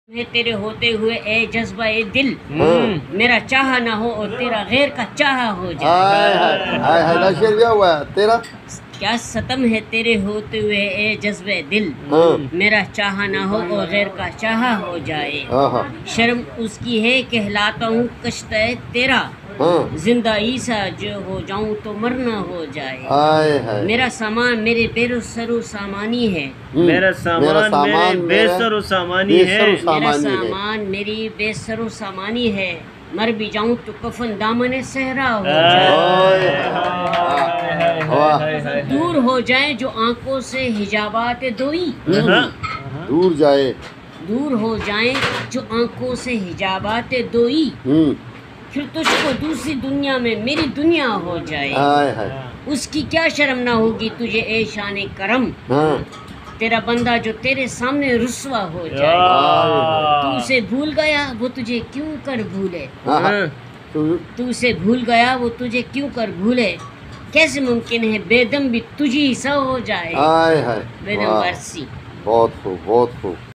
ہے تیرے ہوتے ہوئے اے جذبہ اے دل، میرا چاہا نہ ہو اور تیرا غیر کا چاہا ہو جائے۔ ہائے شعر کیا ہوا ہے تیرا؟ کیا ستم ہے تیرے ہوتے ہوئے اے جذبہ دل، میرا چاہا نہ ہو اور غیر کا چاہا ہو جائے۔ شرم اس کی ہے کہلاتا ہوں کشتہ تیرا، زندہ عیسیٰ جو ہو جاؤں تو مرنا ہو جائے۔ میرا سامان میرے بے سر و سامانی ہے، میرا سامان بے سر و سامانی ہے، میرا سامان میری بے سر و سامانی ہے، مر بھی جاؤں تو کفن دامن صحرا ہو جائے۔ دور ہو جائیں جو آنکھوں سے حجابات دوئی، دور جائے، دور ہو جائیں جو آنکھوں سے حجابات دوئی، پھر تجھ کو دوسری دنیا میں میری دنیا ہو جائے۔ اس کی کیا شرم نہ ہوگی تجھے اے شان کرم، تیرا بندہ جو تیرے سامنے رسوا ہو جائے۔ تو اسے بھول گیا وہ تجھے کیوں کر بھولے، تو اسے بھول گیا وہ تجھے کیوں کر بھولے، کیسے ممکن ہے بے دم بھی تجھی سا ہو جائے۔ بے دم فارسی۔ بہت خوب، بہت خوب۔